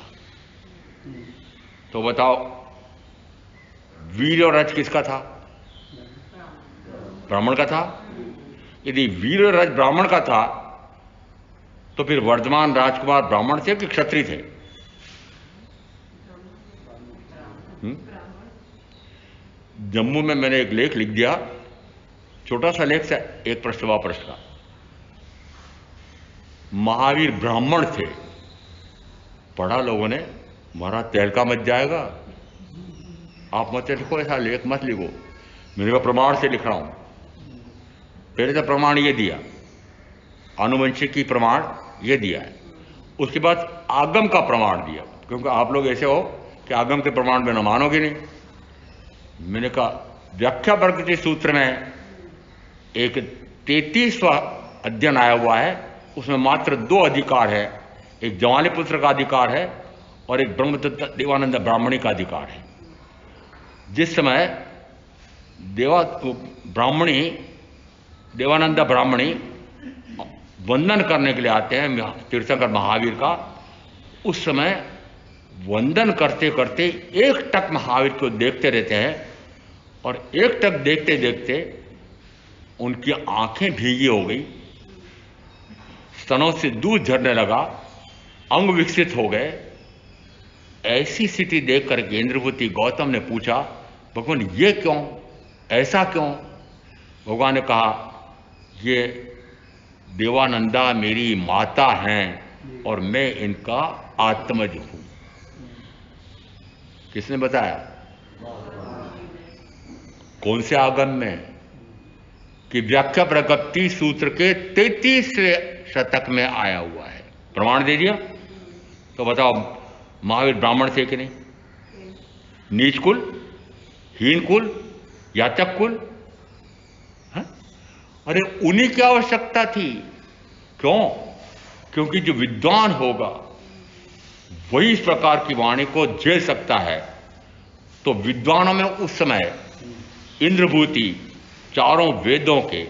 तो बताओ वीर और रज किसका था? ब्राह्मण का था। यदि वीर और रज ब्राह्मण का था तो फिर वर्धमान राजकुमार ब्राह्मण थे कि क्षत्रिय थे? जम्मू में मैंने एक लेख लिख दिया, छोटा सा लेख से एक प्रश्न प्रश्न का। महावीर ब्राह्मण थे। पढ़ा लोगों ने, महाराज तहलका मच जाएगा, आप मत लिखो, ऐसा लेख मत लिखो। मैंने कहा प्रमाण से लिख रहा हूं। पहले तो प्रमाण ये दिया, आनुवंशिकी प्रमाण ये दिया है, उसके बाद आगम का प्रमाण दिया, क्योंकि आप लोग ऐसे हो कि आगम के प्रमाण में न मानोगे नहीं। मैंने कहा व्याख्या प्रकृति सूत्र में एक 33वां अध्ययन आया हुआ है, उसमें मात्र 2 अधिकार है, एक जवानीपुत्र का अधिकार है और एक ब्रह्मदत्त देवानंद ब्राह्मणी का अधिकार है। जिस समय देवानंद ब्राह्मणी वंदन करने के लिए आते हैं तीर्थंकर महावीर का, उस समय वंदन करते करते एक टक महावीर को देखते रहते हैं और एक टक देखते देखते उनकी आंखें भीगी हो गई, स्तनों से दूध झरने लगा, अंग विकसित हो गए। ऐसी स्थिति देख करके इंद्रभूति गौतम ने पूछा, भगवान ये क्यों, ऐसा क्यों? भगवान ने कहा ये देवानंदा मेरी माता हैं और मैं इनका आत्मज हूं। किसने बताया? कौन से आगम में? कि व्याख्या प्रकृति सूत्र के 33वें शतक में आया हुआ है। प्रमाण दे दिया। तो बताओ महावीर ब्राह्मण थे कि नहीं? नीच कुल, हीन कुल, याचक कुल? हाँ? अरे उन्हीं की आवश्यकता थी। क्यों? क्योंकि जो विद्वान होगा वही इस प्रकार की वाणी को झेल सकता है। तो विद्वानों में उस समय इंद्रभूति चारों वेदों के,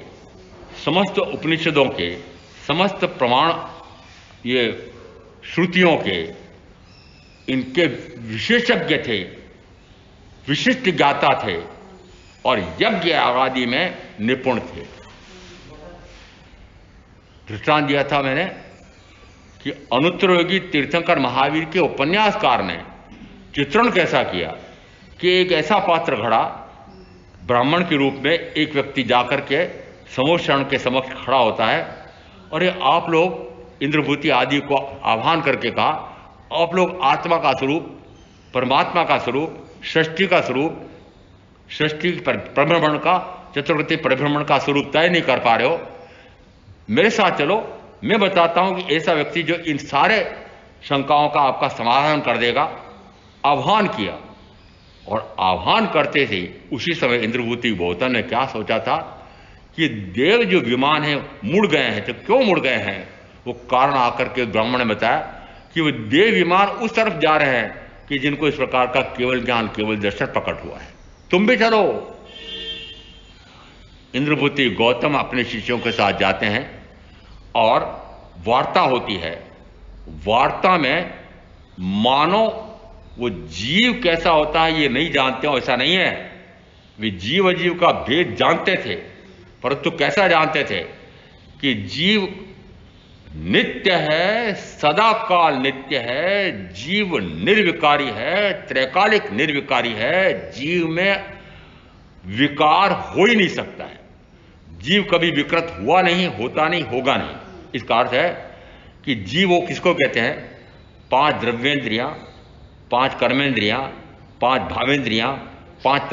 समस्त उपनिषदों के, समस्त प्रमाण, ये श्रुतियों के, इनके विशेषज्ञ थे, विशिष्ट ज्ञाता थे और यज्ञ आदि में निपुण थे। दृष्टांत दिया था मैंने कि अनुत्तरयोगी तीर्थंकर महावीर के उपन्यासकार ने चित्रण कैसा किया कि एक ऐसा पात्र घड़ा, ब्राह्मण के रूप में एक व्यक्ति जाकर के समोषण के समक्ष खड़ा होता है और ये आप लोग इंद्रभूति आदि को आह्वान करके कहा, आप लोग आत्मा का स्वरूप, परमात्मा का स्वरूप, सृष्टि का स्वरूप, सृष्टि परिभ्रमण का, चतुर्गति परिभ्रमण का स्वरूप तय नहीं कर पा रहे हो, मेरे साथ चलो, मैं बताता हूं कि ऐसा व्यक्ति जो इन सारे शंकाओं का आपका समाधान कर देगा। आह्वान किया और आह्वान करते थे उसी समय इंद्रभूति गौतम ने क्या सोचा था कि देव जो विमान है मुड़ गए हैं। तो क्यों मुड़ गए हैं? वो कारण आकर के ब्राह्मण ने बताया कि वो देव विमान उस तरफ जा रहे हैं कि जिनको इस प्रकार का केवल ज्ञान, केवल दर्शन प्रकट हुआ है। तुम भी चलो। इंद्रभूति गौतम अपने शिष्यों के साथ जाते हैं और वार्ता होती है। वार्ता में मानो वो जीव कैसा होता है ये नहीं जानते हो, ऐसा नहीं है। वे जीव अजीव का भेद जानते थे, परंतु कैसा जानते थे कि जीव नित्य है, सदा काल नित्य है, जीव निर्विकारी है, त्रैकालिक निर्विकारी है, जीव में विकार हो ही नहीं सकता है। जीव कभी विकृत हुआ नहीं, होता नहीं, होगा नहीं। इसका अर्थ है कि जीव वो किसको कहते हैं? 5 द्रव्येंद्रियां, 5 कर्मेंद्रियां, 5 भावेंद्रियां, 5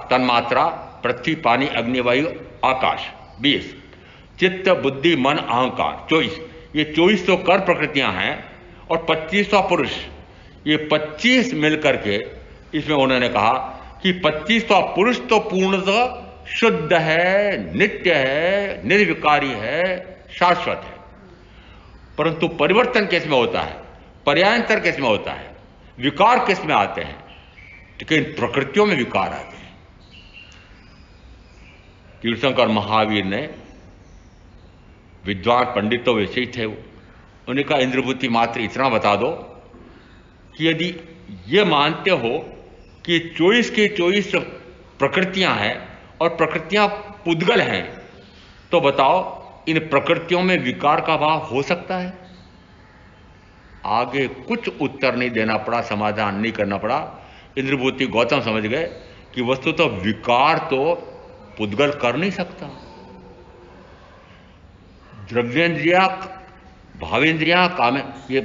तन्मात्रा, पृथ्वी, पानी, अग्नि, वायु, आकाश, 20, चित्त, बुद्धि, मन, अहंकार, 24। ये 24 तो कर प्रकृतियां हैं और 25वां पुरुष। ये 25 मिलकर के इसमें उन्होंने कहा कि 25वां पुरुष तो पूर्णतः शुद्ध है, नित्य है, निर्विकारी है, शाश्वत है। परंतु परिवर्तन किसमें होता है? पर्यायंतर किसमें होता है? विकार किसमें आते हैं? लेकिन प्रकृतियों में विकार आते हैं। तीर्थंकर महावीर ने, विद्वान पंडित तो वैसे ही थे, उन्हें कहा इंद्रभूति मात्र इतना बता दो कि यदि ये मानते हो कि 24 की 24 प्रकृतियां हैं और प्रकृतियां पुद्गल हैं, तो बताओ इन प्रकृतियों में विकार का भाव हो सकता है? आगे कुछ उत्तर नहीं देना पड़ा, समाधान नहीं करना पड़ा। इंद्रभूति गौतम समझ गए कि वस्तु तो विकार तो पुद्गल कर नहीं सकता। द्रव्येंद्रिया, भावेंद्रिया, काम, ये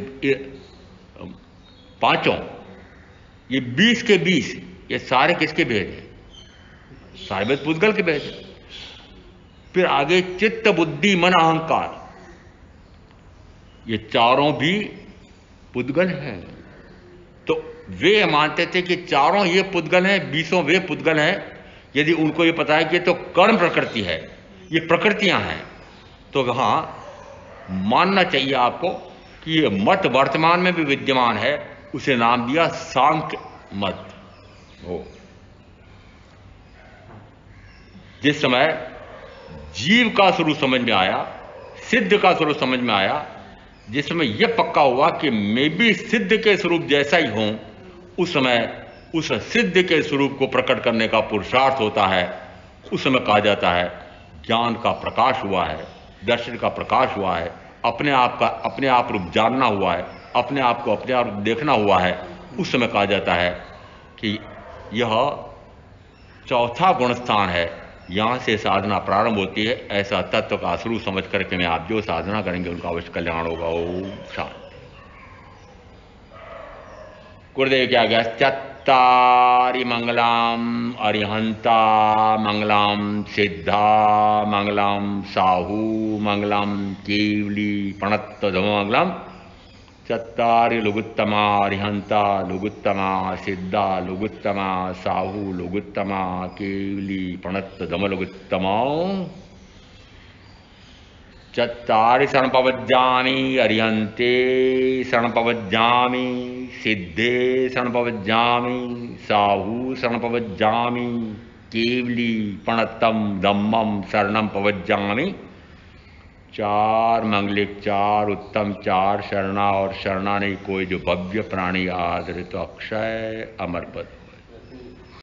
पांचों, ये 20 के 20, ये सारे किसके भेद हैं? सारे वेद पुद्गल के वेद। फिर आगे चित्त बुद्धि मन अहंकार, ये चारों भी पुद्गल हैं। तो वे मानते थे कि चारों ये पुद्गल हैं, 20 वे पुद्गल हैं। यदि उनको ये पता है कि तो कर्म प्रकृति है, ये प्रकृतियां हैं, तो हाँ मानना चाहिए आपको कि ये मत वर्तमान में भी विद्यमान है। उसे नाम दिया सांख्य मत। हो जिस समय जीव का स्वरूप समझ में आया, सिद्ध का स्वरूप समझ में आया, जिस समय यह पक्का हुआ कि मैं भी सिद्ध के स्वरूप जैसा ही हूं, उस समय उस सिद्ध के स्वरूप को प्रकट करने का पुरुषार्थ होता है। उस समय कहा जाता है ज्ञान का प्रकाश हुआ है, दर्शन का प्रकाश हुआ है, अपने आप का अपने आप रूप जानना हुआ है, अपने आप को अपने आप देखना हुआ है। उस समय कहा जाता है कि यह चौथा गुण स्थान है, यहां से साधना प्रारंभ होती है। ऐसा तत्व का स्वरूप समझ करके मैं आप जो साधना करेंगे उनका अवश्य कल्याण होगा। ओम शांति। गुरुदेव क्या गया? चत्तारि मंगलम अरिहंता मंगलम सिद्धा मंगलम साहू मंगलम केवली पणत्त धमंगलम। चत्तारि लुगुत्तमा अरिहंता लुगुत्तमा सिद्धा लुगुत्तमा साहू लुगुत्तमा केवली पणत्त धम लुगुत्तमा। चत्तारि शरणपवज्जामि अरिहन्ते शरणपवज्जामि सिद्धे शरणपवज्जामि साहू शरणपवज्जामि केवली पणत्तम धम्मम शरणम पवज्जामि। 4 मंगलिक, 4 उत्तम, 4 शरणा और शरणा नहीं कोई जो भव्य प्राणी आदरित तो अक्षय अमर पद।